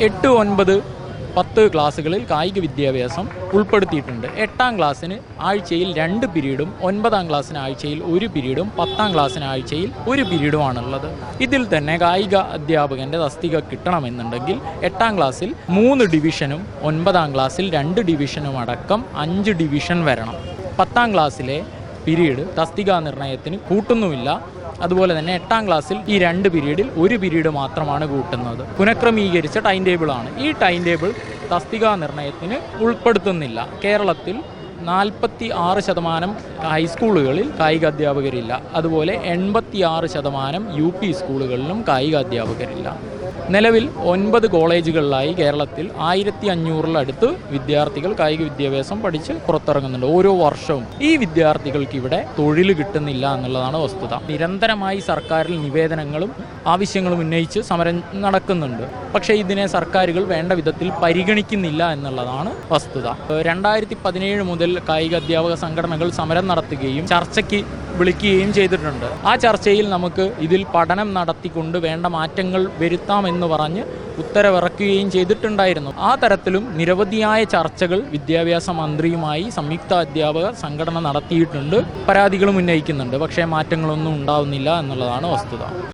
8, 9, 10 ക്ലാസ്സുകളിൽ കായിക വിദ്യാഭ്യാസം ഉൾപ്പെടുത്തിയിട്ടുണ്ട്. 8ാം ക്ലാസ്സിന് ആഴ്ചയിൽ 2 പീരീഡും 9ാം ക്ലാസ്സിന് ആഴ്ചയിൽ 1 പീരീഡും 10ാം ക്ലാസ്സിന് ആഴ്ചയിൽ 1 പീരീഡുമാണുള്ളത്. ഇതിൽ തന്നെ കായിക അധ്യാപകൻ്റെ തസ്തിക കിട്ടണമെന്നുണ്ടെങ്കിൽ 8ാം ക്ലാസ്സിൽ 3 ഡിവിഷനും 9ാം ക്ലാസ്സിൽ 2 ഡിവിഷനും അടക്കം 5 ഡിവിഷൻ വരണം. 10ാം ക്ലാസ്സിലെ പീരീഡ് തസ്തികാ നിർണയത്തിന് കൂട്ടുന്നുമില്ല. അതുപോലെ തന്നെ 8ാം ക്ലാസ്സിൽ ഈ 2 പീരീഡിൽ 1 പീരീഡ് മാത്രമാണ് കൂട്ടുന്നത്. പുനഃക്രമീകരിച്ച ടൈം ടേബിളാണ്. ഈ ടൈം ടേബിൾ തസ്തികാ നിർണയത്തിന് ഉൾപ്പെടുത്തുന്നില്ല. കേരളത്തിൽ 46% ഹൈസ്കൂളുകളിൽ കായിക അധ്യാപകരില്ല. അതുപോലെ 86% UP സ്കൂളുകളിലും കായിക അധ്യാപകരില്ല. നിലവിൽ 9 കോളേജുകളിലായി കേരളത്തിൽ 1500-ലടുത്ത് വിദ്യാർത്ഥികൾ കായിക വിദ്യാഭ്യാസം പഠിച്ച് പുറത്തിറങ്ങുന്നുണ്ട് ഓരോ വർഷവും. ഈ വിദ്യാർത്ഥികൾക്ക് ഇവിടെ തൊഴിൽ കിട്ടുന്നില്ല എന്നുള്ളതാണ് വസ്തുത. നിരന്തരമായി സർക്കാരിൽ നിവേദനങ്ങളും ആവശ്യങ്ങളും ഉന്നയിച്ച് സമരം നടക്കുന്നുണ്ട്. പക്ഷേ ഇതിനെ സർക്കാരുകൾ വേണ്ട വിധത്തിൽ പരിഗണിക്കുന്നില്ല എന്നുള്ളതാണ് വസ്തുത. 2017 മുതൽ കായിക അധ്യാപക സംഘടനകൾ സമരം നടത്തുകയും ചർച്ചയ്ക്ക് വിളിക്കുകയും ചെയ്തിട്ടുണ്ട്. ആ ചർച്ചയിൽ നമുക്ക് ഇതിൽ പഠനം നടത്തിക്കൊണ്ട് വേണ്ട മാറ്റങ്ങൾ വരുത്താമെന്ന് പറഞ്ഞ് ഉത്തരവിറക്കുകയും ചെയ്തിട്ടുണ്ടായിരുന്നു. ആ തരത്തിലും നിരവധിയായ ചർച്ചകൾ വിദ്യാഭ്യാസ മന്ത്രിയുമായി സംയുക്ത അധ്യാപക സംഘടന നടത്തിയിട്ടുണ്ട്. പരാതികളും ഉന്നയിക്കുന്നുണ്ട്. പക്ഷേ മാറ്റങ്ങളൊന്നും ഉണ്ടാവുന്നില്ല എന്നുള്ളതാണ് വസ്തുത.